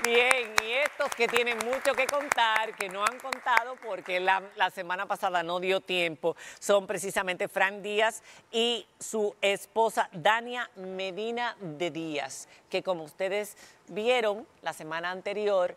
Bien, y estos que tienen mucho que contar, que no han contado porque la semana pasada no dio tiempo, son precisamente Fran Díaz y su esposa Dania Medina de Díaz, que como ustedes vieron la semana anterior,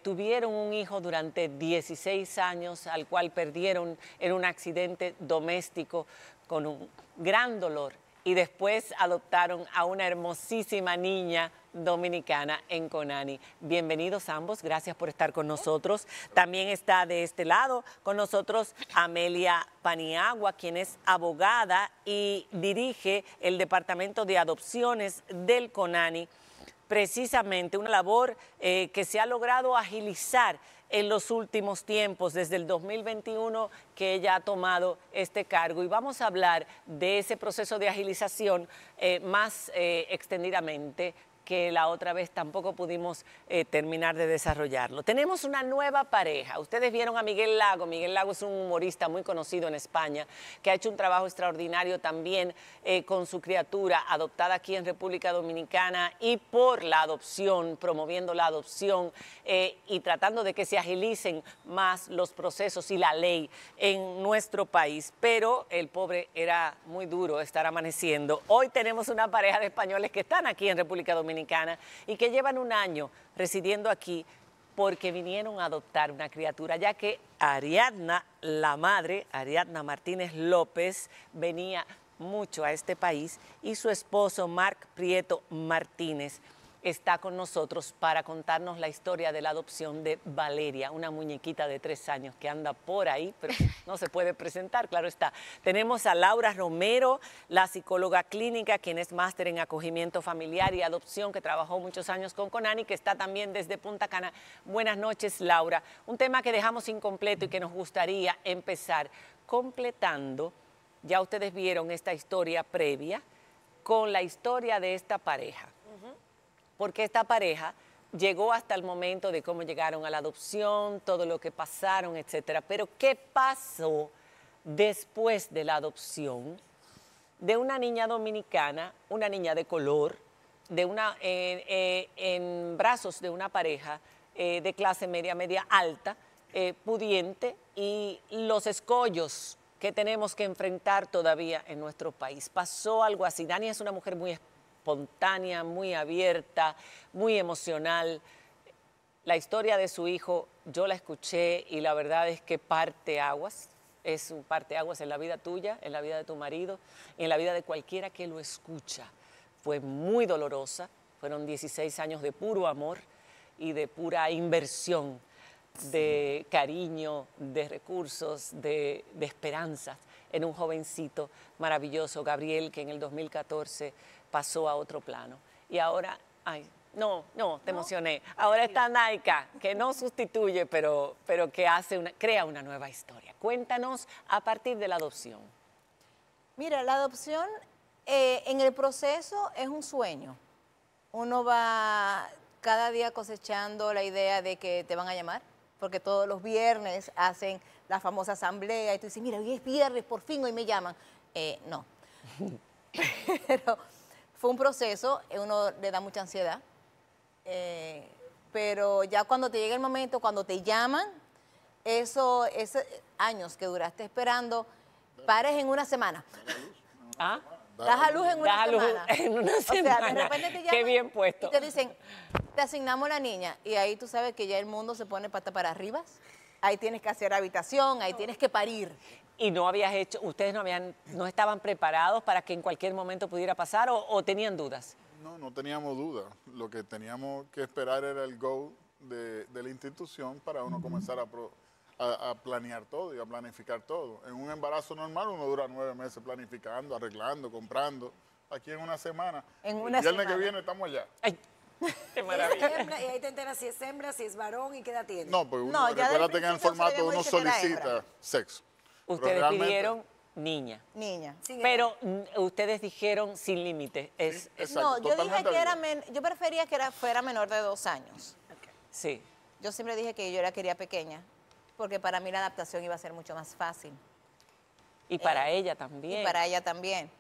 tuvieron un hijo durante 16 años, al cual perdieron en un accidente doméstico con un gran dolor. Y después adoptaron a una hermosísima niña dominicana en Conani. Bienvenidos ambos, gracias por estar con nosotros. También está de este lado con nosotros Amelia Paniagua, quien es abogada y dirige el Departamento de Adopciones del Conani. Precisamente una labor que se ha logrado agilizar en los últimos tiempos, desde el 2021 que ella ha tomado este cargo. Y vamos a hablar de ese proceso de agilización más extendidamente, que la otra vez tampoco pudimos terminar de desarrollarlo. Tenemos una nueva pareja. Ustedes vieron a Miguel Lago. Miguel Lago es un humorista muy conocido en España, que ha hecho un trabajo extraordinario también con su criatura adoptada aquí en República Dominicana y por la adopción, promoviendo la adopción y tratando de que se agilicen más los procesos y la ley en nuestro país. Pero el pobre era muy duro estar amaneciendo. Hoy tenemos una pareja de españoles que están aquí en República Dominicana y que llevan un año residiendo aquí porque vinieron a adoptar una criatura, ya que Ariadna, la madre, Ariadna Martínez López, venía mucho a este país y su esposo Marc Prieto Martínez está con nosotros para contarnos la historia de la adopción de Valeria, una muñequita de 3 años que anda por ahí, pero no se puede presentar, claro está. Tenemos a Laura Romero, la psicóloga clínica, quien es máster en acogimiento familiar y adopción, que trabajó muchos años con Conani, que está también desde Punta Cana. Buenas noches, Laura. Un tema que dejamos incompleto y que nos gustaría empezar completando. Ya ustedes vieron esta historia previa con la historia de esta pareja. Porque esta pareja llegó hasta el momento de cómo llegaron a la adopción, todo lo que pasaron, etcétera. Pero ¿qué pasó después de la adopción de una niña dominicana, una niña de color, en brazos de una pareja de clase media, media alta, pudiente, y los escollos que tenemos que enfrentar todavía en nuestro país? Pasó algo así. Dani es una mujer muy espontánea, muy abierta, muy emocional. La historia de su hijo yo la escuché y la verdad es que parteaguas, es un parteaguas en la vida tuya, en la vida de tu marido, en la vida de cualquiera que lo escucha. Fue muy dolorosa, fueron 16 años de puro amor y de pura inversión, de cariño, de recursos, de esperanzas en un jovencito maravilloso, Gabriel, que en el 2014 pasó a otro plano. Y ahora, te emocioné. Ahora está Naika, que no sustituye, pero que crea una nueva historia. Cuéntanos a partir de la adopción. Mira, la adopción en el proceso es un sueño. Uno va cada día cosechando la idea de que te van a llamar, porque todos los viernes hacen la famosa asamblea y tú dices, mira, hoy es viernes, por fin hoy me llaman. No. Pero fue un proceso, uno le da mucha ansiedad, pero ya cuando te llega el momento, cuando te llaman, esos años que duraste esperando, pares en una semana. ¿Ah? Das a luz en una semana. En una semana. O sea, de repente te llaman. Qué bien puesto. Y te dicen, te asignamos la niña. Y ahí tú sabes que ya el mundo se pone pata para arriba. Ahí tienes que hacer habitación, ahí tienes que parir. ¿Y no habías hecho, ustedes no estaban preparados para que en cualquier momento pudiera pasar o tenían dudas? No teníamos dudas. Lo que teníamos que esperar era el go de la institución para uno comenzar a planear todo y a planificar todo. En un embarazo normal uno dura 9 meses planificando, arreglando, comprando. Aquí en una semana. En una el viernes semana. que viene estamos allá. Ay, qué maravilla. Y ahí te enteras si es hembra, si es varón y qué edad tiene. No, pues No, ya del recuérdate que en el principio formato sabíamos uno que era solicita hembra. sexo. Ustedes realmente- pidieron niña, Niña. pero ustedes dijeron sin límite. Exacto, No, yo dije totalmente que era abierto. yo prefería que fuera menor de 2 años. Sí. Yo siempre dije que yo la quería pequeña, porque para mí la adaptación iba a ser mucho más fácil. Y para ella también. Y para ella también.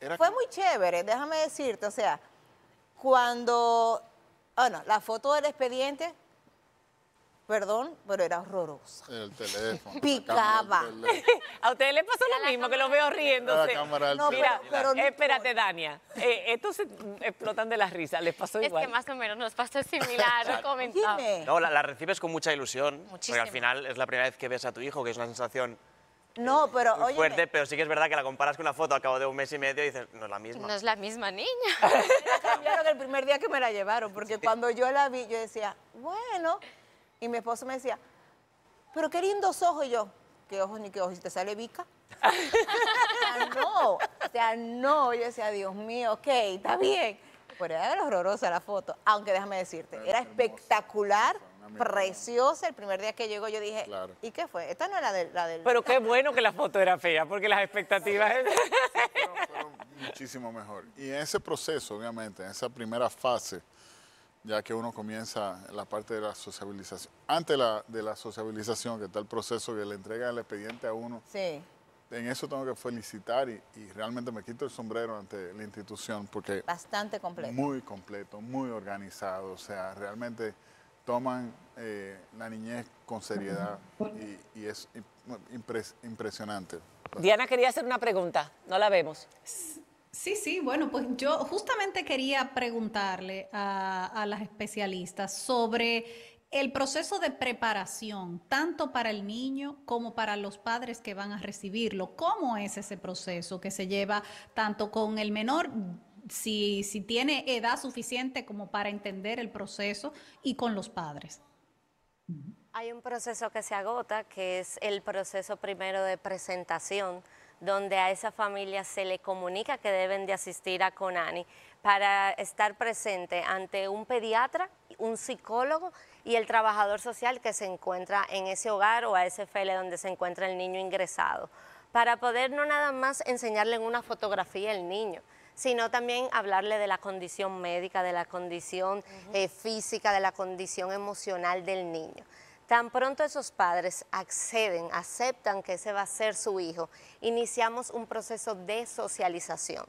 Era Fue que- muy chévere, déjame decirte, o sea, cuando Ah, no, la foto del expediente, perdón, pero era horrorosa. El teléfono. Picaba. la cámara del teléfono. A ustedes les pasó lo mismo, que los veo riéndose. La cámara del No, Mira, pero no espérate, Dania. Estos se explotan de la risa. ¿Les pasó Es igual? que más o menos nos pasó similar, lo comentaba. Dime. No, la recibes con mucha ilusión, porque Muchísimo. al final es la primera vez que ves a tu hijo, que es una sensación No, pero muy oye, fuerte, pero sí que es verdad que la comparas con una foto al cabo de un mes y medio y dices, no es la misma. No es la misma niña. la cambiaron el primer día que me la llevaron, porque cuando yo la vi, yo decía, bueno, y mi esposo me decía, pero qué lindos ojos, y yo, qué ojos ni qué ojos, ¿y te sale bica? O sea, no, yo decía, Dios mío, ok, está bien. Pero era horrorosa la foto, aunque déjame decirte, era espectacular, preciosa. El primer día que llegó yo dije, Claro. ¿y qué fue? Esta no es la del... Pero qué bueno que la foto era fea, porque las expectativas... Fueron muchísimo mejor. Y en ese proceso, obviamente, en esa primera fase, ya que uno comienza la parte de la sociabilización, antes de la sociabilización, que está el proceso que le entrega el expediente a uno, Sí. en eso tengo que felicitar y realmente me quito el sombrero ante la institución porque Bastante completo. muy completo, muy organizado, o sea, realmente toman la niñez con seriedad y es impresionante. Diana quería hacer una pregunta, no la vemos. Sí, bueno, pues yo justamente quería preguntarle a las especialistas sobre el proceso de preparación, tanto para el niño como para los padres que van a recibirlo. ¿Cómo es ese proceso que se lleva tanto con el menor, si tiene edad suficiente como para entender el proceso, y con los padres? Hay un proceso que se agota, que es el proceso primero de presentación, donde a esa familia se le comunica que deben de asistir a Conani para estar presente ante un pediatra, un psicólogo y el trabajador social que se encuentra en ese hogar o a ese FL donde se encuentra el niño ingresado, para poder no nada más enseñarle en una fotografía el niño, sino también hablarle de la condición médica, de la condición física, de la condición emocional del niño. Tan pronto esos padres acceden, aceptan que ese va a ser su hijo, iniciamos un proceso de socialización,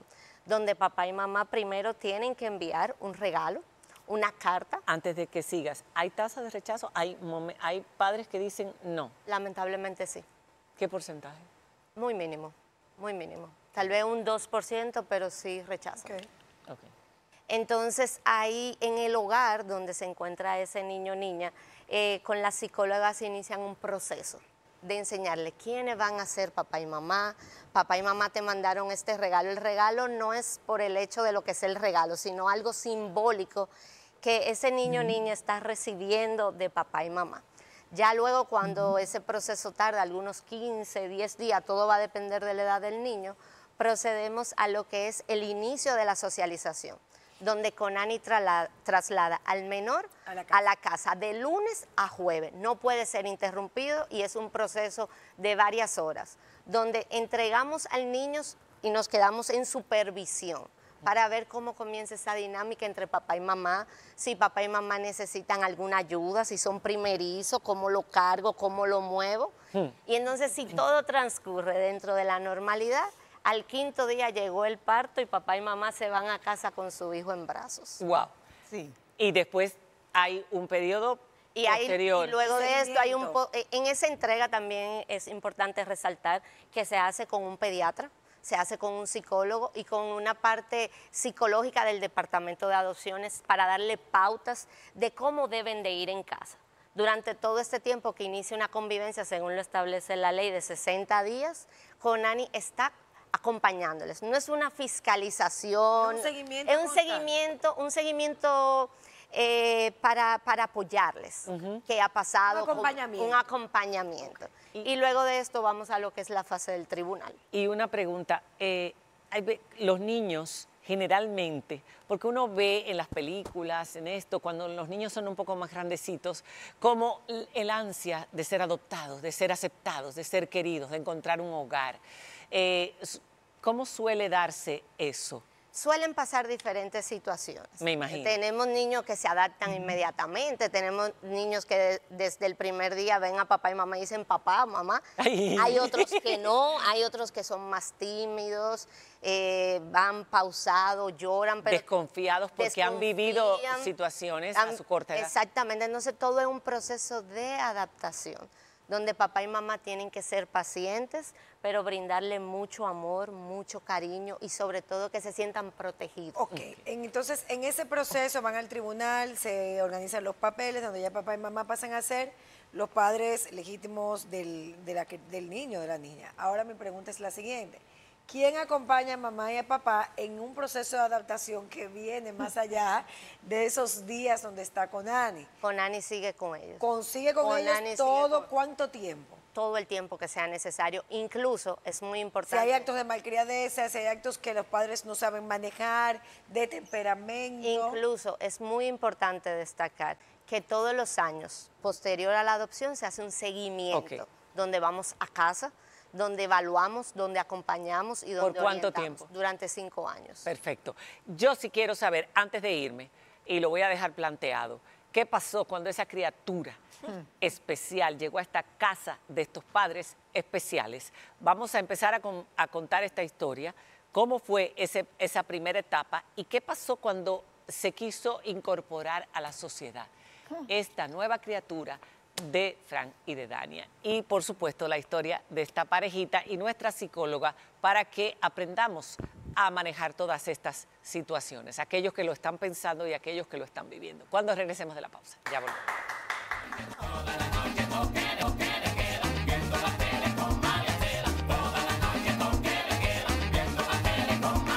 donde papá y mamá primero tienen que enviar un regalo, una carta. Antes de que sigas, ¿hay tasa de rechazo? ¿Hay padres que dicen no? Lamentablemente sí, ¿Qué porcentaje? muy mínimo, muy mínimo. Tal vez un 2%, pero sí rechazan. Ok. Entonces, ahí en el hogar donde se encuentra ese niño o niña, con las psicólogas inician un proceso de enseñarle quiénes van a ser papá y mamá. Papá y mamá te mandaron este regalo. El regalo no es por el hecho de lo que es el regalo, sino algo simbólico que ese niño o niña está recibiendo de papá y mamá. Ya luego, cuando ese proceso tarda algunos 15, 10 días, todo va a depender de la edad del niño, procedemos a lo que es el inicio de la socialización, donde Conani traslada al menor a la casa de lunes a jueves. No puede ser interrumpido y es un proceso de varias horas, donde entregamos al niño y nos quedamos en supervisión para ver cómo comienza esa dinámica entre papá y mamá, si papá y mamá necesitan alguna ayuda, si son primerizos, cómo lo cargo, cómo lo muevo. Y entonces, si todo transcurre dentro de la normalidad, al quinto día llegó el parto y papá y mamá se van a casa con su hijo en brazos. Wow. Sí. Y después hay un periodo posterior. Y luego de esto hay en esa entrega también es importante resaltar que se hace con un pediatra, se hace con un psicólogo y con una parte psicológica del departamento de adopciones para darle pautas de cómo deben de ir en casa. Durante todo este tiempo que inicia una convivencia, según lo establece la ley, de 60 días, Conani está acompañándoles. No es una fiscalización, Es un seguimiento es un constante. seguimiento para apoyarles, que ha pasado Un acompañamiento. un acompañamiento. Y luego de esto vamos a lo que es la fase del tribunal. Y una pregunta, los niños generalmente, porque uno ve en las películas, en esto, cuando los niños son un poco más grandecitos, como el ansia de ser adoptados, de ser aceptados, de ser queridos, de encontrar un hogar. ¿Cómo suele darse eso? Suelen pasar diferentes situaciones. Me imagino. Tenemos niños que se adaptan inmediatamente, tenemos niños que desde el primer día ven a papá y mamá y dicen papá, mamá. Ay. Hay otros que no, hay otros que son más tímidos, van pausados, lloran. Pero Desconfiados porque han vivido desconfían, situaciones a su corta edad. Exactamente, entonces todo es un proceso de adaptación, donde papá y mamá tienen que ser pacientes, pero brindarle mucho amor, mucho cariño y sobre todo que se sientan protegidos. Ok, entonces en ese proceso van al tribunal, se organizan los papeles, donde ya papá y mamá pasan a ser los padres legítimos del niño, de la niña. Ahora mi pregunta es la siguiente. ¿Quién acompaña a mamá y a papá en un proceso de adaptación que viene más allá de esos días donde está con Ani? Con Ani sigue con ellos. ¿Consigue con Con ellos Ani sigue todo con- cuánto tiempo? Todo el tiempo que sea necesario, incluso es muy Si importante. hay actos de malcriadeza, si hay actos que los padres no saben manejar, de temperamento. Incluso es muy importante destacar que todos los años posterior a la adopción se hace un seguimiento, Ok. donde vamos a casa, donde evaluamos, donde acompañamos y donde ¿Por cuánto orientamos. tiempo? Durante 5 años. Perfecto. Yo sí quiero saber, antes de irme, y lo voy a dejar planteado, ¿qué pasó cuando esa criatura especial llegó a esta casa de estos padres especiales? Vamos a empezar a contar esta historia, cómo fue esa primera etapa y qué pasó cuando se quiso incorporar a la sociedad esta nueva criatura de Frank y de Dania. Y por supuesto la historia de esta parejita y nuestra psicóloga para que aprendamos a manejar todas estas situaciones, aquellos que lo están pensando y aquellos que lo están viviendo. Cuando regresemos de la pausa, ya volvemos.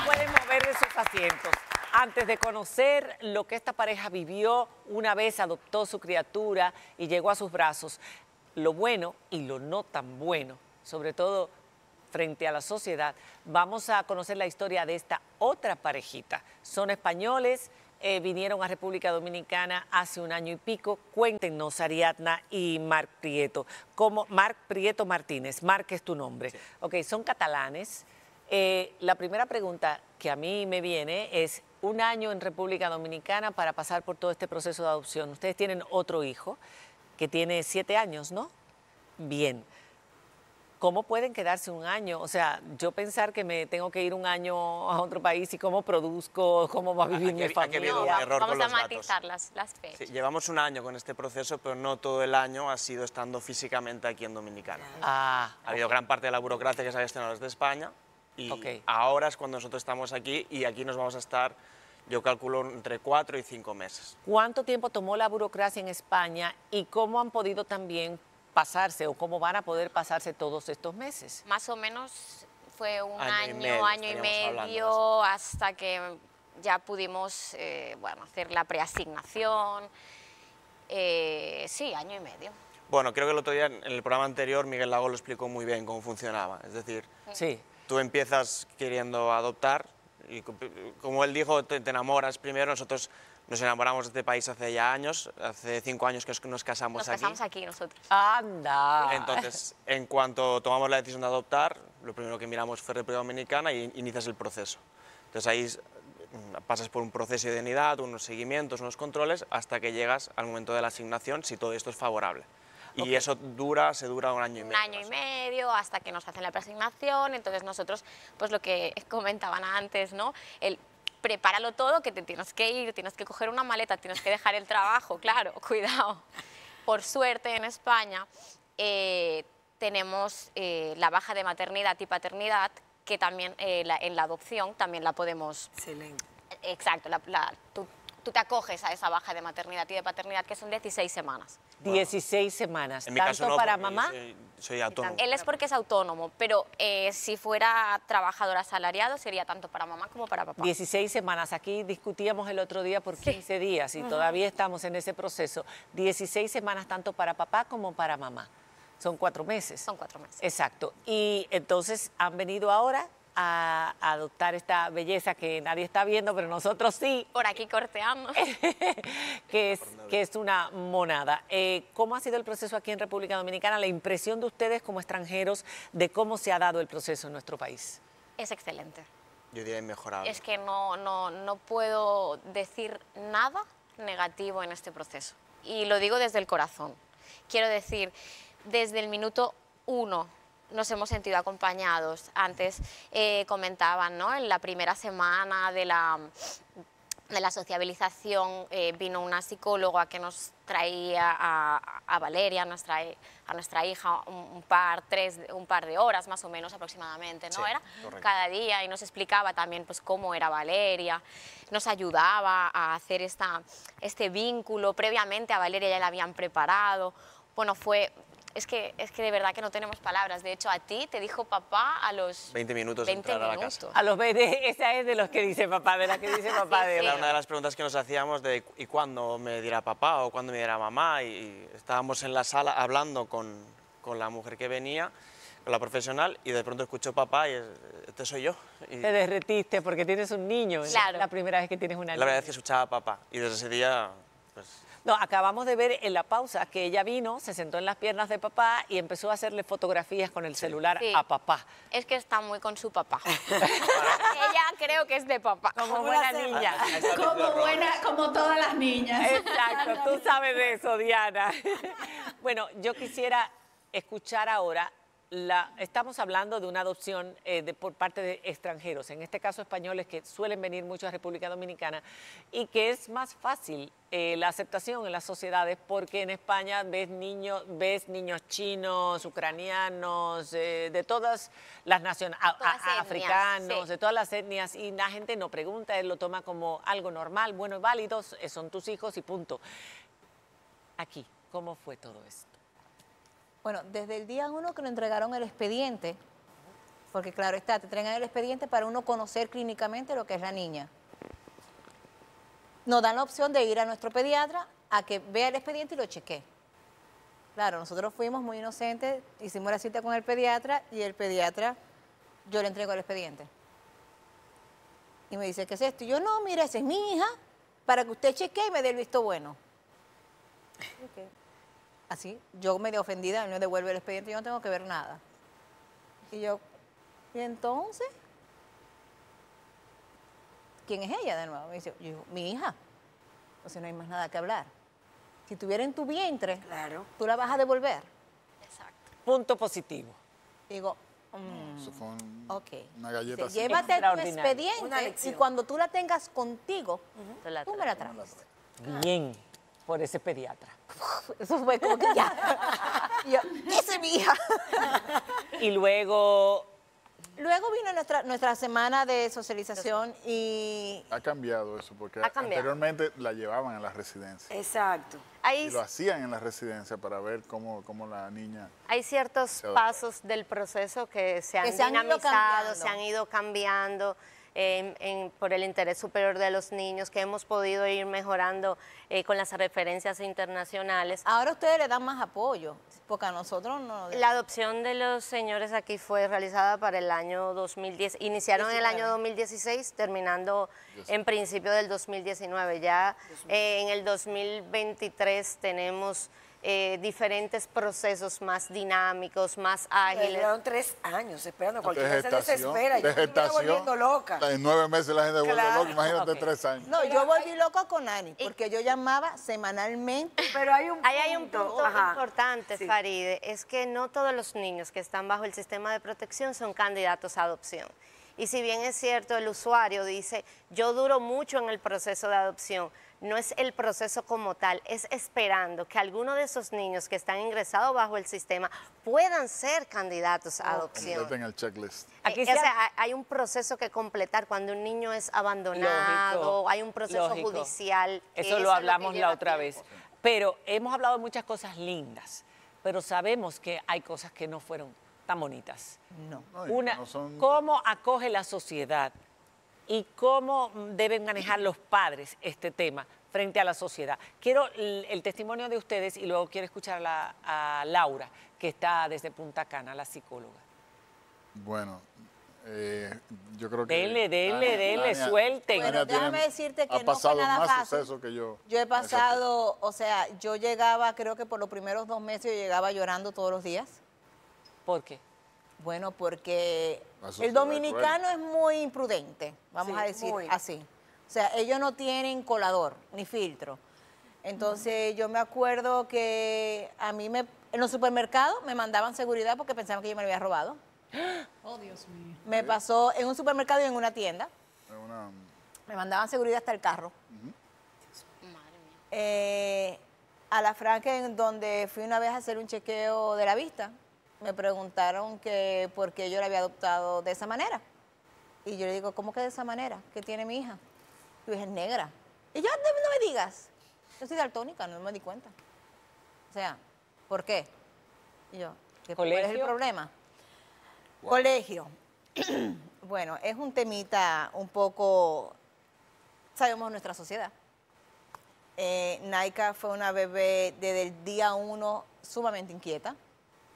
Pueden mover de sus asientos. Antes de conocer lo que esta pareja vivió una vez adoptó su criatura y llegó a sus brazos, lo bueno y lo no tan bueno, sobre todo frente a la sociedad, vamos a conocer la historia de esta otra parejita. Son españoles, vinieron a República Dominicana hace un año y pico. Cuéntenos, Ariadna y Marc Prieto. Marc Prieto Martínez, Marc es tu nombre. Ok, son catalanes. La primera pregunta que a mí me viene es, un año en República Dominicana para pasar por todo este proceso de adopción. Ustedes tienen otro hijo que tiene 7 años, ¿no? Bien. ¿Cómo pueden quedarse un año? O sea, yo pensar que me tengo que ir un año a otro país y cómo produzco, cómo va a vivir mi Aquí ha familia. habido un No, error vamos con a los datos. matizar las fechas. Sí, llevamos un año con este proceso, pero no todo el año ha sido estando físicamente aquí en Dominicana. Ah, Ha habido gran parte de la burocracia que se ha gestionado desde España y Ok. ahora es cuando nosotros estamos aquí y aquí nos vamos a estar, yo calculo, entre 4 y 5 meses. ¿cuánto tiempo tomó la burocracia en España y cómo han podido también pasarse o cómo van a poder pasarse todos estos meses? Más o menos fue un Año y medio, año y estaríamos hablando de medio hasta que ya pudimos bueno, hacer la preasignación. Sí, año y medio. Bueno, creo que el otro día en el programa anterior Miguel Lago lo explicó muy bien cómo funcionaba. Es decir, Sí. tú empiezas queriendo adoptar y como él dijo, te enamoras primero. Nosotros nos enamoramos de este país hace ya años, hace 5 años que nos casamos Nos aquí. casamos aquí nosotros. Anda. Entonces, en cuanto tomamos la decisión de adoptar, lo primero que miramos fue República Dominicana y inicias el proceso. Entonces ahí pasas por un proceso de identidad, unos seguimientos, unos controles, hasta que llegas al momento de la asignación, si todo esto es favorable. Y eso se dura un año y Un medio. año y más. medio hasta que nos hacen la preasignación. Entonces nosotros, pues lo que comentaban antes, ¿no? El prepáralo todo, que te tienes que ir, tienes que coger una maleta, tienes que dejar el trabajo, claro, cuidado. Por suerte en España tenemos la baja de maternidad y paternidad, que también en la adopción también la podemos... Excelente. Exacto, tú te acoges a esa baja de maternidad y de paternidad, que son 16 semanas. 16 semanas, En mi caso tanto no, para porque mamá. soy autónomo. Él es porque es autónomo, pero si fuera trabajador asalariado sería tanto para mamá como para papá. 16 semanas. Aquí discutíamos el otro día por 15 días y todavía estamos en ese proceso. 16 semanas tanto para papá como para mamá. Son 4 meses. Son 4 meses. Exacto. Y entonces han venido ahora a adoptar esta belleza que nadie está viendo, pero nosotros sí, Por aquí corteando. que es una monada. ¿Cómo ha sido el proceso aquí en República Dominicana? La impresión de ustedes como extranjeros de cómo se ha dado el proceso en nuestro país. Es excelente. Yo diría inmejorable. Es que no puedo decir nada negativo en este proceso. Y lo digo desde el corazón. Quiero decir, desde el minuto 1 nos hemos sentido acompañados. Antes comentaban, ¿no? En la primera semana de la sociabilización vino una psicóloga que nos traía a Valeria, a nuestra hija, un par de horas más o menos aproximadamente, ¿no? Sí, Era correcto. cada día, y nos explicaba también pues cómo era Valeria, nos ayudaba a hacer este vínculo. Previamente a Valeria ya la habían preparado. Bueno, es que de verdad que no tenemos palabras. De hecho, a ti te dijo papá a los 20 minutos de 20 entrar a la minutos. casa. A los bebés, esa es de los que dice papá, de la que dice papá. De Era una de las preguntas que nos hacíamos de ¿y cuándo me dirá papá o cuándo me dirá mamá? Y estábamos en la sala hablando con la mujer que venía, con la profesional, y de pronto escuchó papá y este soy yo. Y Te derretiste porque tienes un niño. Claro. La primera vez que tienes una la niña. verdad es que escuchaba papá y desde ese día, pues... No, acabamos de ver en la pausa que ella vino, se sentó en las piernas de papá y empezó a hacerle fotografías con el celular Sí. a papá. Es que está muy con su papá. Ella creo que es de papá. Como buena niña. Como todas las niñas. Exacto, tú sabes de eso, Diana. Bueno, yo quisiera escuchar ahora, estamos hablando de una adopción por parte de extranjeros, en este caso españoles que suelen venir mucho a República Dominicana, y que es más fácil la aceptación en las sociedades porque en España ves niños chinos, ucranianos, de todas las nacionalidades, Todas etnias, africanos, sí. de todas las etnias, y la gente no pregunta, él lo toma como algo normal, bueno y válido, son tus hijos y punto. Aquí, ¿cómo fue todo esto? Bueno, desde el día 1 que nos entregaron el expediente, porque claro está, te entregan el expediente para uno conocer clínicamente lo que es la niña. Nos dan la opción de ir a nuestro pediatra a que vea el expediente y lo chequee. Claro, nosotros fuimos muy inocentes, hicimos la cita con el pediatra y el pediatra, yo le entrego el expediente. Y me dice, ¿qué es esto? Y yo, no, mira, esa es mi hija, para que usted chequee y me dé el visto bueno. Ok. Así, yo medio ofendida, él me devuelve el expediente, yo no tengo que ver nada. Y yo, ¿y entonces? ¿Quién es ella de nuevo? Me dice, yo, mi hija. Entonces no hay más nada que hablar. Si tuviera en tu vientre, Claro. tú la vas a devolver. Exacto. Punto positivo. Digo, Eso fue ok. una galleta Dice, así. llévate tu Extraordinario. Una expediente lección. y cuando tú la tengas contigo, la tú me la traes. Bien, por ese pediatra. Eso fue como que ya. Y yo, esa es mi hija. Y luego, Luego vino nuestra semana de socialización y Ha cambiado eso, porque Ha cambiado. anteriormente la llevaban a la residencia. Exacto. Hay, Y lo hacían en la residencia para ver cómo la niña... hay ciertos Se adopta. pasos del proceso que se han Que se han ido dinamizado, cambiando. se han ido cambiando por el interés superior de los niños, que hemos podido ir mejorando con las referencias internacionales. ahora ustedes le dan más apoyo, porque a nosotros no. La adopción de los señores aquí fue realizada para el año 2010. Iniciaron en el año 2016, terminando en principio del 2019. Ya en el 2023 tenemos diferentes procesos más dinámicos, más ágiles. Duraron 3 años esperando. Cualquier De cosa se desespera. Yo me estuviera volviendo loca. En 9 meses la gente vuelve Claro. loca, imagínate Ok. 3 años. No, yo volví loco con Ani, porque yo llamaba semanalmente. Pero hay un punto. Ahí hay un punto Ajá. importante, Sí. Faride, es que no todos los niños que están bajo el sistema de protección son candidatos a adopción. Y si bien es cierto, el usuario dice, yo duro mucho en el proceso de adopción, no es el proceso como tal, es esperando que alguno de esos niños que están ingresados bajo el sistema puedan ser candidatos a adopción. Completen el checklist. Aquí O se sea, hay un proceso que completar cuando un niño es abandonado, Lógico, hay un proceso lógico. judicial. que Eso es lo que hablamos la lleva otra tiempo. vez. Pero hemos hablado de muchas cosas lindas, pero sabemos que hay cosas que no fueron tan bonitas. No. No, y que Una, no son- ¿cómo acoge la sociedad y cómo deben manejar los padres este tema frente a la sociedad? Quiero el testimonio de ustedes y luego quiero escuchar a Laura, que está desde Punta Cana, la psicóloga. Bueno, yo creo que... Dele, suelten. Bueno, Tania déjame tiene- decirte que ha no fue pasado nada más fácil. suceso que yo. Yo he pasado, o sea, yo llegaba, creo que por los primeros 2 meses yo llegaba llorando todos los días. ¿Por qué? Bueno, porque La el sociedad dominicano es muy imprudente, vamos Sí, a decir muy. así. O sea, ellos no tienen colador ni filtro. Entonces, yo me acuerdo que a mí en los supermercados me mandaban seguridad porque pensaban que yo me lo había robado. Oh, Dios mío. Me pasó en un supermercado y en una tienda. Es una- Me mandaban seguridad hasta el carro. Madre mía. A la Franken, donde fui una vez a hacer un chequeo de la vista, me preguntaron que por qué yo la había adoptado de esa manera. Y yo le digo, ¿cómo que de esa manera? ¿Qué tiene mi hija? Tu hija es negra. Y yo, no me digas. Yo soy daltónica, no me di cuenta. O sea, ¿por qué? Y yo, ¿cuál es el ¿Colegio? problema? Colegio. Bueno, es un temita un poco, sabemos, nuestra sociedad. Naika fue una bebé desde el día 1 sumamente inquieta,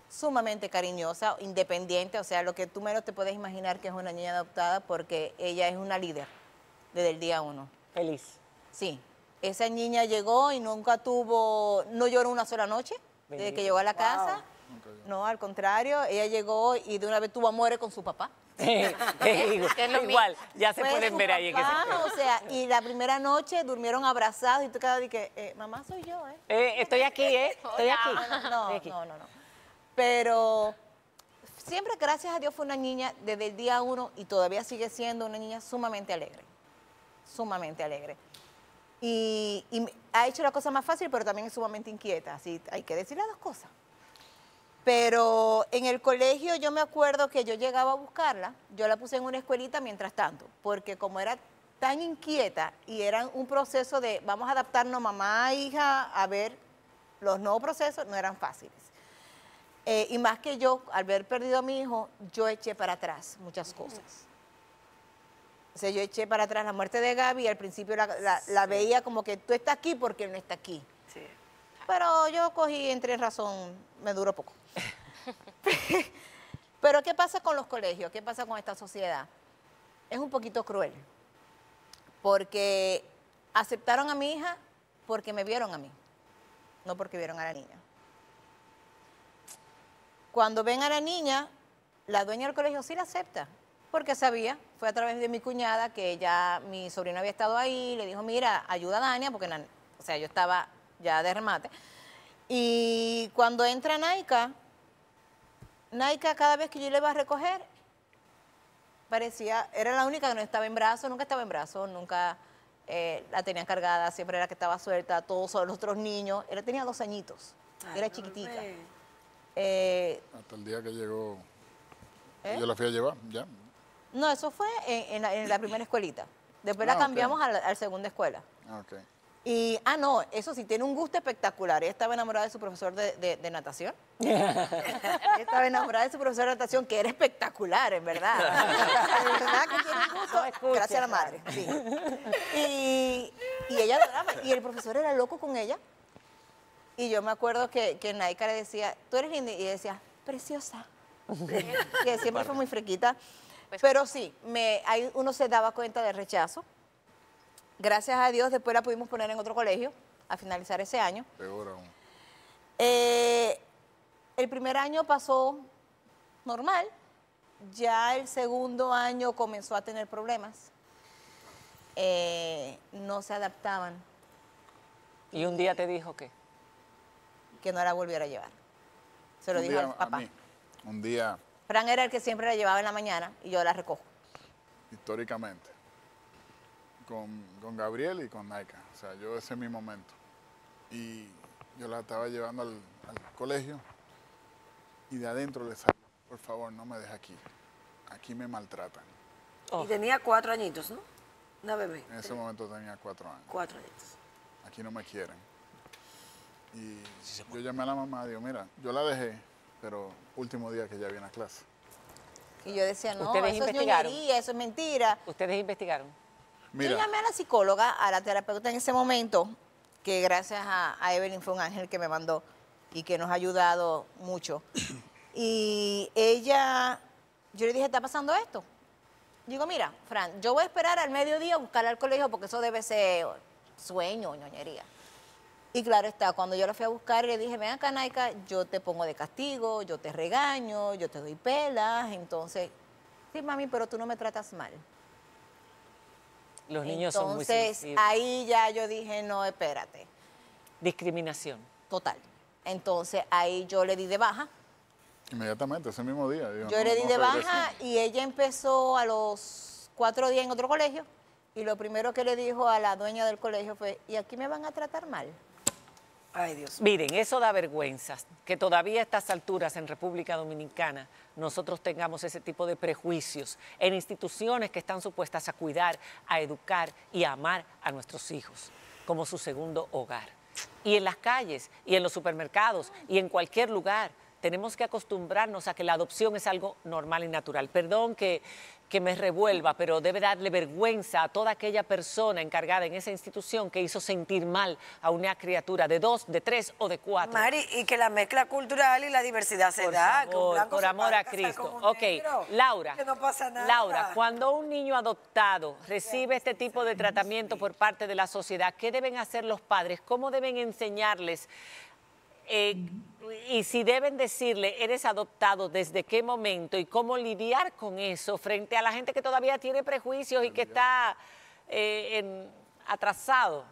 sumamente cariñosa, independiente, o sea, lo que tú menos te puedes imaginar que es una niña adoptada porque ella es una líder desde el día 1. Feliz. Sí, esa niña llegó y nunca no lloró una sola noche desde que llegó a la casa. No, al contrario, ella llegó y de una vez tuvo amores con su papá. Igual, ya se Fue pueden su ver ahí en ese papá, o sea, y la primera noche durmieron abrazados y tú cada día que, mamá soy yo, Estoy aquí, estoy aquí. No, Estoy aquí. no. Pero siempre, gracias a Dios, fue una niña desde el día 1 y todavía sigue siendo una niña sumamente alegre. Sumamente alegre. Y ha hecho la cosa más fácil, pero también es sumamente inquieta. Así hay que decir las dos cosas. Pero en el colegio yo me acuerdo que yo llegaba a buscarla, yo la puse en una escuelita mientras tanto, porque como era tan inquieta y era un proceso de vamos a adaptarnos mamá e hija a ver los nuevos procesos, no eran fáciles. Y más que yo, al haber perdido a mi hijo, yo eché para atrás muchas cosas. O sea, yo eché para atrás la muerte de Gaby y al principio la veía como que tú estás aquí porque él no está aquí. Sí. Pero yo cogí, entré en razón, me duró poco. Pero ¿qué pasa con los colegios? ¿Qué pasa con esta sociedad? Es un poquito cruel, porque aceptaron a mi hija porque me vieron a mí, no porque vieron a la niña. Cuando ven a la niña, la dueña del colegio sí la acepta, porque sabía, fue a través de mi cuñada, que ya mi sobrino había estado ahí, le dijo, mira, ayuda a Dania, porque o sea, yo estaba ya de remate. Y cuando entra Naika, cada vez que yo le iba a recoger, era la única que no estaba en brazos, nunca estaba en brazos, nunca la tenían cargada, siempre era que estaba suelta, todos los otros niños. Ella tenía 2 añitos, era chiquitica. Hasta el día que llegó, yo la fui a llevar, ya. No, eso fue en la primera escuelita. Después la ok. cambiamos a la segunda escuela. Ok. Y, no, eso sí, tiene un gusto espectacular. Ella estaba enamorada de su profesor de natación. Ella estaba enamorada de su profesor de natación, que era espectacular, en verdad. En verdad que tiene un gusto, gracias a la madre. Sí. Y ella adoraba. Y el profesor era loco con ella. Y yo me acuerdo que Naika le decía, tú eres linda. Y ella decía, preciosa. Que siempre fue muy frequita. Pero sí, ahí uno se daba cuenta del rechazo. Gracias a Dios, después la pudimos poner en otro colegio, a finalizar ese año. Peor aún. El primer año pasó normal, ya el segundo año comenzó a tener problemas. No se adaptaban, Y un día te dijo que. que no la volviera a llevar. Se lo Un dijo día al papá. a mí, un día, Fran era el que siempre la llevaba en la mañana y yo la recojo. históricamente, con Gabriel y con Naika. O sea, ese es mi momento. Y yo la estaba llevando al colegio y de adentro le salió, por favor, no me dejes aquí. Aquí me maltratan. Y tenía 4 añitos, ¿no? Una bebé. En ese momento tenía 4 años. 4 añitos. Aquí no me quieren. Y yo llamé a la mamá y digo, mira, yo la dejé, pero último día que ya viene a clase. Y yo decía, no, ¿Ustedes eso es investigaron? ñoñería, eso es mentira. ¿Ustedes investigaron? Yo Mira, llamé a la psicóloga, a la terapeuta en ese momento, que gracias a Evelyn fue un ángel que me mandó y que nos ha ayudado mucho. Y ella, yo le dije, ¿está pasando esto? Digo, mira, Fran, yo voy a esperar al mediodía a buscarla al colegio porque eso debe ser sueño o ñoñería. Y claro está, cuando yo la fui a buscar, le dije, ven acá, Naika, yo te pongo de castigo, yo te regaño, yo te doy pelas. Entonces, sí, mami, pero tú no me tratas mal. Los niños son muy Entonces, sensibles. ahí ya yo dije, no, espérate, Discriminación. total. Entonces, ahí yo le di de baja. Inmediatamente, ese mismo día. Digo, Yo no, le di no de regrese. baja y ella empezó a los 4 días en otro colegio. Y lo primero que le dijo a la dueña del colegio fue, ¿y aquí me van a tratar mal? Ay, Dios. Miren, eso da vergüenza, que todavía a estas alturas en República Dominicana nosotros tengamos ese tipo de prejuicios en instituciones que están supuestas a cuidar, a educar y a amar a nuestros hijos como su segundo hogar. Y en las calles, y en los supermercados, y en cualquier lugar, tenemos que acostumbrarnos a que la adopción es algo normal y natural. Perdón que me revuelva, pero debe darle vergüenza a toda aquella persona encargada en esa institución que hizo sentir mal a una criatura de 2, de 3 o de 4. Mari, y que la mezcla cultural y la diversidad se da. que un blanco Por se amor puede a casar Cristo. con un Ok, negro, Laura. que no pasa nada. Laura, cuando un niño adoptado recibe este tipo de tratamiento por parte de la sociedad, ¿qué deben hacer los padres? ¿Cómo deben enseñarles? Y si deben decirle, eres adoptado, ¿desde qué momento? Y cómo lidiar con eso frente a la gente que todavía tiene prejuicios y que está atrasado.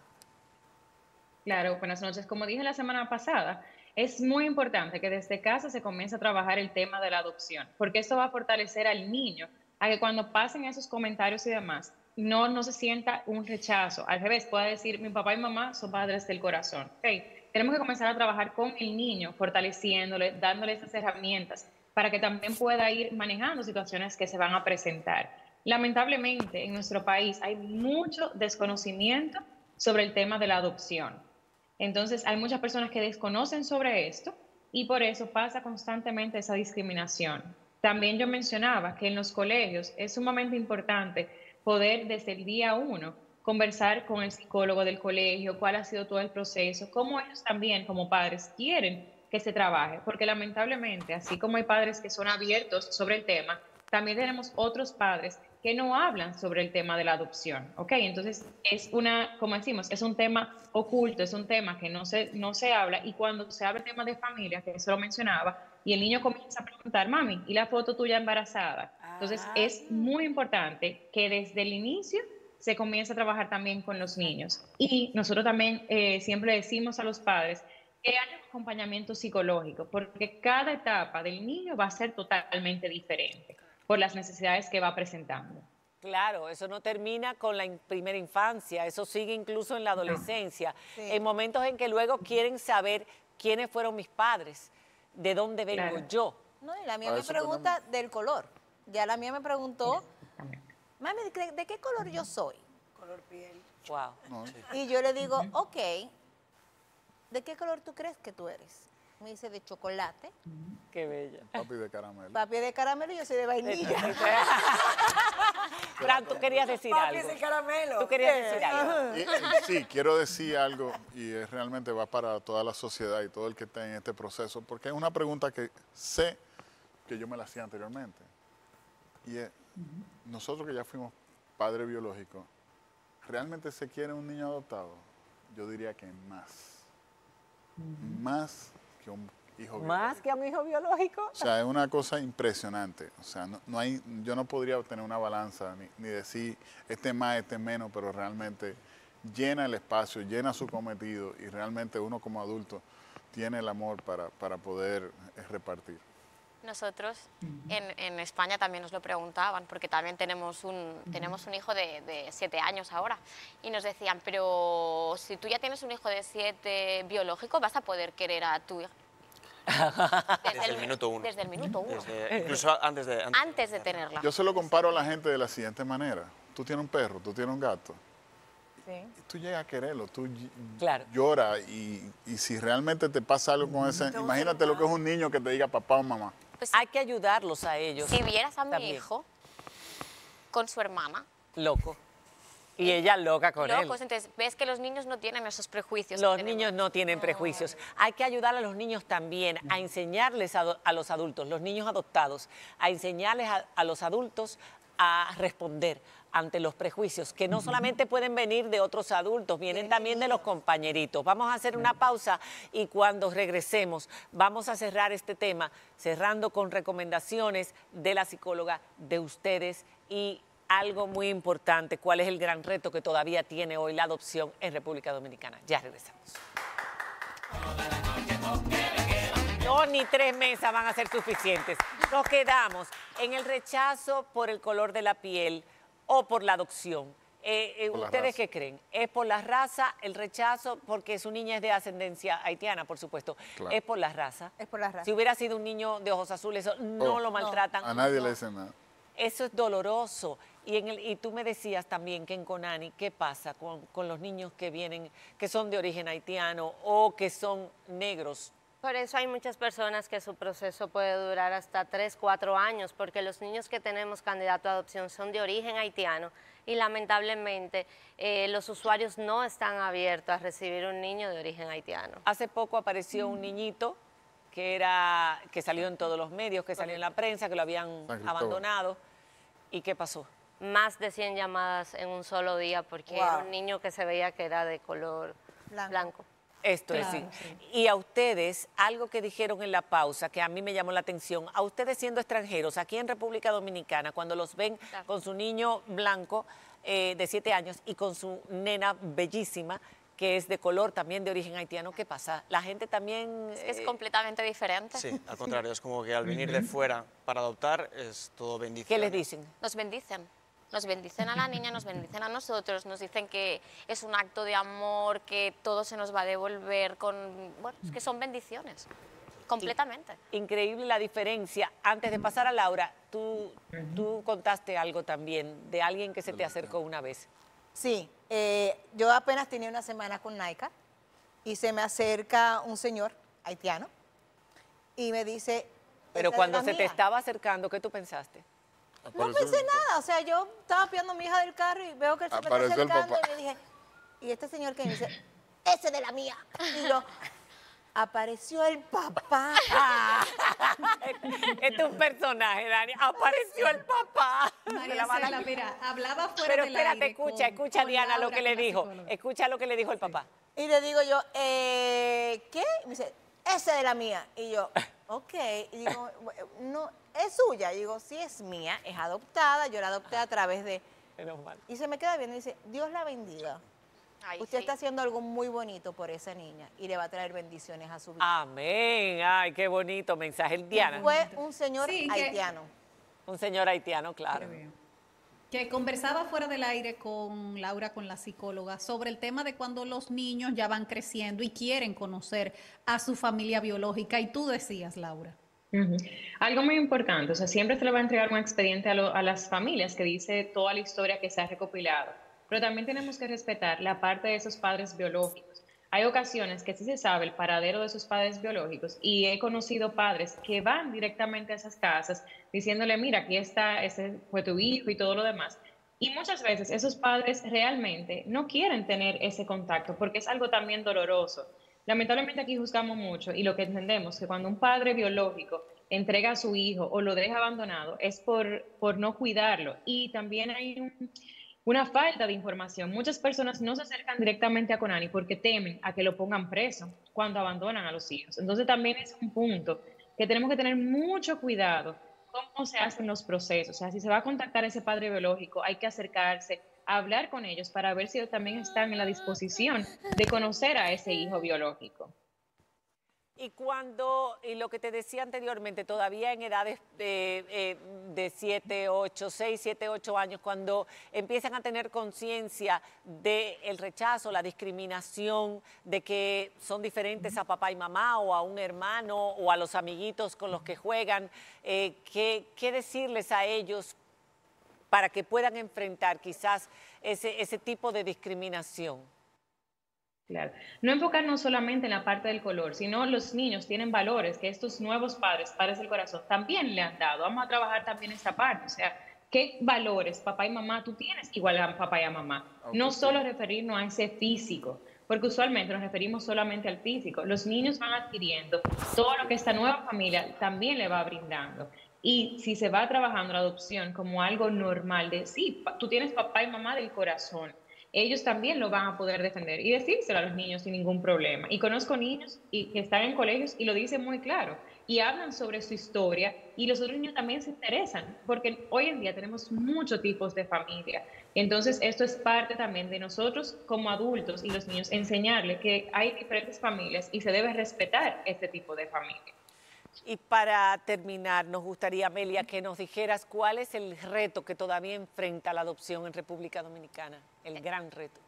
Claro, buenas noches. Como dije la semana pasada, es muy importante que desde casa se comience a trabajar el tema de la adopción, porque esto va a fortalecer al niño a que cuando pasen esos comentarios y demás, no se sienta un rechazo. Al revés, pueda decir, mi papá y mamá son padres del corazón. Okay. Tenemos que comenzar a trabajar con el niño, fortaleciéndole, dándole esas herramientas para que también pueda ir manejando situaciones que se van a presentar. Lamentablemente, en nuestro país hay mucho desconocimiento sobre el tema de la adopción. Entonces, hay muchas personas que desconocen sobre esto y por eso pasa constantemente esa discriminación. También yo mencionaba que en los colegios es sumamente importante poder desde el día 1 conversar con el psicólogo del colegio, cuál ha sido todo el proceso, cómo ellos también como padres quieren que se trabaje, porque lamentablemente, así como hay padres que son abiertos sobre el tema, también tenemos otros padres que no hablan sobre el tema de la adopción, ¿ok? Entonces, es como decimos, es un tema oculto, es un tema que no se habla, y cuando se habla el tema de familia, que eso lo mencionaba, y el niño comienza a preguntar, mami, ¿y la foto tuya embarazada? Entonces, es muy importante que desde el inicio se comienza a trabajar también con los niños. Y nosotros también siempre decimos a los padres que haya un acompañamiento psicológico, porque cada etapa del niño va a ser totalmente diferente por las necesidades que va presentando. Claro, eso no termina con la primera infancia, eso sigue incluso en la adolescencia, en momentos en que luego quieren saber quiénes fueron mis padres, de dónde vengo yo. No, y la mía me pregunta del color. Ya la mía me preguntó, mami, ¿de qué color yo soy? Color piel. Wow. No, Y yo le digo, ok, ¿de qué color tú crees que tú eres? Me dice, de chocolate. Qué bella. papi de caramelo. Papi es de caramelo y yo soy de vainilla. Fran, tú querías decir Papi algo. es el caramelo. Tú querías decir algo. Sí, quiero decir algo y realmente va para toda la sociedad y todo el que esté en este proceso, porque es una pregunta que sé que yo me la hacía anteriormente. Y es, nosotros que ya fuimos padres biológicos, ¿realmente se quiere un niño adoptado? Yo diría que más. Más que un hijo biológico. ¿Más que a un hijo biológico? O sea, es una cosa impresionante. O sea, no hay, yo no podría obtener una balanza ni decir este es más, este es menos, pero realmente llena el espacio, llena su cometido y realmente uno como adulto tiene el amor para poder repartir. Nosotros en España también nos lo preguntaban, porque también tenemos un hijo de 7 años ahora, y nos decían, pero si tú ya tienes un hijo de 7 biológico, ¿vas a poder querer a tu hijo? Desde el minuto 1. Desde el minuto 1. Incluso antes de tenerla. Yo se lo comparo a la gente de la siguiente manera. Tú tienes un perro, tú tienes un gato. Sí. Y tú llegas a quererlo, tú Claro. lloras y si realmente te pasa algo con ese, imagínate lo que es un niño que te diga papá o mamá. Pues, Hay que ayudarlos a ellos. si vieras a mi también. hijo con su hermana, Loco. Y ella loca con él. locos, entonces ves que los niños no tienen esos prejuicios. Los que niños tenemos. no tienen prejuicios. Hay que ayudar a los niños también a enseñarles a los adultos, los niños adoptados, a enseñarles a los adultos a responder, ante los prejuicios, que no solamente pueden venir de otros adultos, vienen también de los compañeritos. Vamos a hacer una pausa y cuando regresemos vamos a cerrar este tema, cerrando con recomendaciones de la psicóloga, de ustedes y algo muy importante, cuál es el gran reto que todavía tiene hoy la adopción en República Dominicana. Ya regresamos. No, ni 3 mesas van a ser suficientes. Nos quedamos en el rechazo por el color de la piel o por la adopción. ¿Ustedes qué creen? ¿Es por la raza el rechazo? Porque su niña es de ascendencia haitiana, por supuesto. Claro. ¿Es por la raza? Es por la raza. Si hubiera sido un niño de ojos azules, eso no lo maltratan. A nadie le dicen nada. Eso es doloroso. Y tú me decías también que en Conani, ¿qué pasa con los niños que vienen, que son de origen haitiano o que son negros? Por eso hay muchas personas que su proceso puede durar hasta 3, 4 años, porque los niños que tenemos candidato a adopción son de origen haitiano y lamentablemente los usuarios no están abiertos a recibir un niño de origen haitiano. Hace poco apareció un niñito que salió en todos los medios, que salió en la prensa, que lo habían abandonado. ¿Y qué pasó? Más de 100 llamadas en un solo día porque era un niño que se veía que era de color blanco. Esto es así. Y a ustedes, algo que dijeron en la pausa, que a mí me llamó la atención, a ustedes siendo extranjeros, aquí en República Dominicana, cuando los ven con su niño blanco de 7 años y con su nena bellísima, que es de color también de origen haitiano, ¿qué pasa? La gente también... Es completamente diferente. Sí, al contrario, es como que al venir de fuera para adoptar es todo bendición. ¿Qué les dicen? Nos bendicen. Nos bendicen a la niña, nos bendicen a nosotros, nos dicen que es un acto de amor, que todo se nos va a devolver con... Bueno, es que son bendiciones, completamente. Increíble la diferencia. Antes de pasar a Laura, tú contaste algo también de alguien que se te acercó una vez. Sí, yo apenas tenía una semana con Naika y se me acerca un señor haitiano y me dice... Pero "Esa cuando es la se te mía". estaba acercando, ¿qué tú pensaste? No pensé nada, o sea, yo estaba pidiendo a mi hija del carro y veo que él se me está Apareció el acercando papá. y le dije, y este señor que me dice, ese de la mía. Y yo, apareció el papá. Este es un personaje, Dani. Apareció el papá. María Cela, mira, hablaba fuera Pero del espérate, aire escucha, con Diana, lo Laura, que le con la dijo. psicóloga. Escucha lo que le dijo el papá. Y le digo yo, ¿qué? Y me dice, ese de la mía. Y yo, ok. Y digo, no, ¿es suya? Y digo, sí, es mía, es adoptada. Yo la adopté a través de... Menos mal. Y se me queda viendo y dice, Dios la bendiga. Ay, Usted sí. está haciendo algo muy bonito por esa niña y le va a traer bendiciones a su vida. Amén. Ay, qué bonito mensaje. Diana. Fue un señor Sí, que- haitiano. Un señor haitiano, claro. Qué bien. Que conversaba fuera del aire con Laura, con la psicóloga, sobre el tema de cuando los niños ya van creciendo y quieren conocer a su familia biológica. Y tú decías, Laura. Algo muy importante, o sea, siempre se le va a entregar un expediente a las familias que dice toda la historia que se ha recopilado, pero también tenemos que respetar la parte de esos padres biológicos. Hay ocasiones que sí se sabe el paradero de esos padres biológicos y he conocido padres que van directamente a esas casas diciéndole, mira, aquí está, ese fue tu hijo y todo lo demás. Y muchas veces esos padres realmente no quieren tener ese contacto porque es algo también doloroso. Lamentablemente aquí juzgamos mucho y lo que entendemos es que cuando un padre biológico entrega a su hijo o lo deja abandonado es por no cuidarlo. Y también hay una falta de información. Muchas personas no se acercan directamente a Conani porque temen a que lo pongan preso cuando abandonan a los hijos. Entonces también es un punto que tenemos que tener mucho cuidado cómo se hacen los procesos. O sea, si se va a contactar a ese padre biológico, hay que acercarse, a hablar con ellos para ver si ellos también están en la disposición de conocer a ese hijo biológico. Y lo que te decía anteriormente, todavía en edades de 7, 8, 6, 7, 8 años, cuando empiezan a tener conciencia del rechazo, la discriminación, de que son diferentes a papá y mamá o a un hermano o a los amiguitos con los que juegan, ¿qué decirles a ellos para que puedan enfrentar quizás ese tipo de discriminación? Claro. No enfocarnos solamente en la parte del color, sino los niños tienen valores que estos nuevos padres del corazón, también le han dado. Vamos a trabajar también esta parte. O sea, ¿qué valores papá y mamá tú tienes igual a papá y a mamá? No solo referirnos a ese físico, porque usualmente nos referimos solamente al físico. Los niños van adquiriendo todo lo que esta nueva familia también le va brindando. Y si se va trabajando la adopción como algo normal, de sí, tú tienes papá y mamá del corazón, ellos también lo van a poder defender y decírselo a los niños sin ningún problema. Y conozco niños que están en colegios y lo dicen muy claro y hablan sobre su historia y los otros niños también se interesan porque hoy en día tenemos muchos tipos de familia. Entonces esto es parte también de nosotros como adultos y los niños enseñarles que hay diferentes familias y se debe respetar este tipo de familia. Y para terminar, nos gustaría, Amelia, que nos dijeras cuál es el reto que todavía enfrenta la adopción en República Dominicana, el gran reto.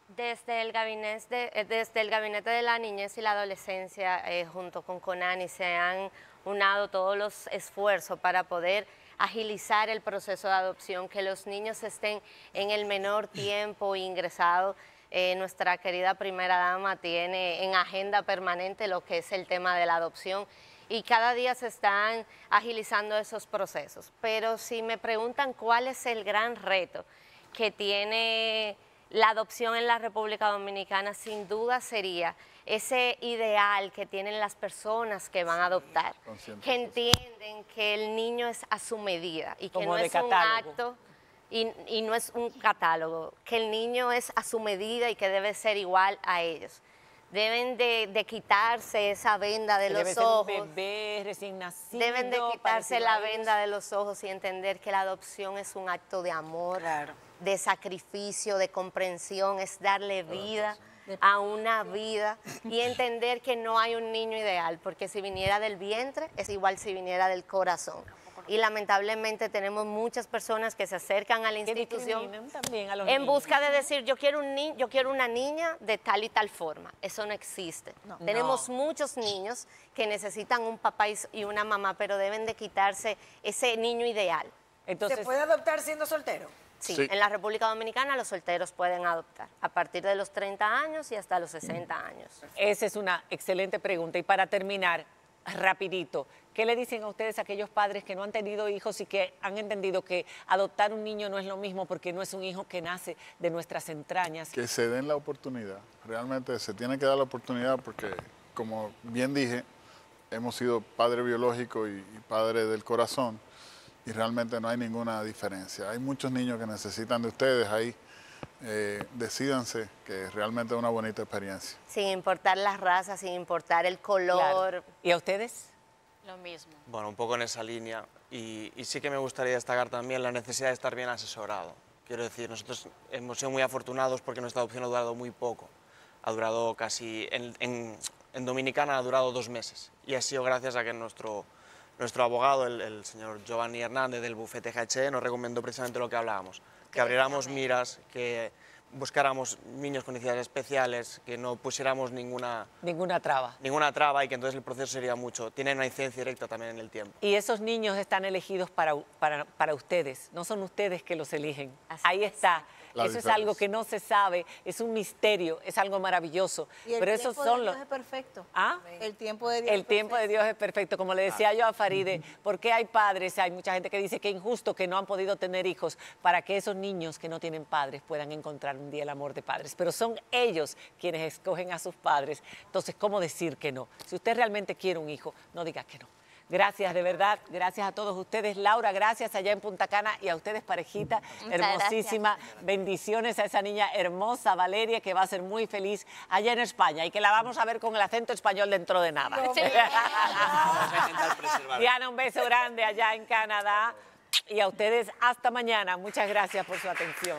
Desde el Gabinete de la Niñez y la Adolescencia, junto con CONANI, se han unado todos los esfuerzos para poder agilizar el proceso de adopción, que los niños estén en el menor tiempo ingresados. Nuestra querida primera dama tiene en agenda permanente lo que es el tema de la adopción y cada día se están agilizando esos procesos. Pero si me preguntan cuál es el gran reto que tiene la adopción en la República Dominicana, sin duda sería ese ideal que tienen las personas que van a adoptar, que entienden que el niño es a su medida y que no es un acto y no es un catálogo, que el niño es a su medida y que debe ser igual a ellos. Deben de quitarse esa venda de los ojos. Debe ser un bebé recién nacido. Deben de quitarse la venda de los ojos y entender que la adopción es un acto de amor, de sacrificio, de comprensión, es darle vida a una vida y entender que no hay un niño ideal, porque si viniera del vientre es igual si viniera del corazón. Y lamentablemente tenemos muchas personas que se acercan a la institución en busca de decir, yo quiero una niña de tal y tal forma. Eso no existe. Tenemos muchos niños que necesitan un papá y una mamá, pero deben de quitarse ese niño ideal. Entonces, ¿se puede adoptar siendo soltero? Sí, en la República Dominicana los solteros pueden adoptar a partir de los 30 años y hasta los 60 años. Esa es una excelente pregunta. Y para terminar, rapidito, ¿qué le dicen a ustedes a aquellos padres que no han tenido hijos y que han entendido que adoptar un niño no es lo mismo porque no es un hijo que nace de nuestras entrañas? Que se den la oportunidad, realmente se tiene que dar la oportunidad porque, como bien dije, hemos sido padre biológico y padre del corazón y realmente no hay ninguna diferencia. Hay muchos niños que necesitan de ustedes ahí. Decídanse, que realmente es una bonita experiencia. Sin importar las razas, sin importar el color. Claro. ¿Y a ustedes? Lo mismo. Bueno, un poco en esa línea. Y sí que me gustaría destacar también la necesidad de estar bien asesorado. Quiero decir, nosotros hemos sido muy afortunados porque nuestra adopción ha durado muy poco. Ha durado casi, en Dominicana ha durado 2 meses. Y ha sido gracias a que nuestro abogado, el señor Giovanni Hernández del bufete GHE, nos recomendó precisamente lo que hablábamos. Que abriéramos miras, que buscáramos niños con necesidades especiales, que no pusiéramos ninguna traba y que entonces el proceso sería mucho. Tienen una incidencia directa también en el tiempo. Y esos niños están elegidos para ustedes, no son ustedes que los eligen. Ahí está. Eso es algo que no se sabe, es un misterio, es algo maravilloso. Y el pero tiempo esos son de los... Dios es perfecto. ¿Ah? El tiempo de Dios El tiempo de Dios es perfecto. Como le decía yo a Faride, ¿por qué hay padres? Hay mucha gente que dice que es injusto que no han podido tener hijos para que esos niños que no tienen padres puedan encontrar un día el amor de padres. Pero son ellos quienes escogen a sus padres. Entonces, ¿cómo decir que no? Si usted realmente quiere un hijo, no diga que no. Gracias, de verdad, gracias a todos ustedes. Laura, gracias allá en Punta Cana y a ustedes, parejita, hermosísima. Bendiciones a esa niña hermosa, Valeria, que va a ser muy feliz allá en España y que la vamos a ver con el acento español dentro de nada. Diana, un beso grande allá en Canadá y a ustedes hasta mañana. Muchas gracias por su atención.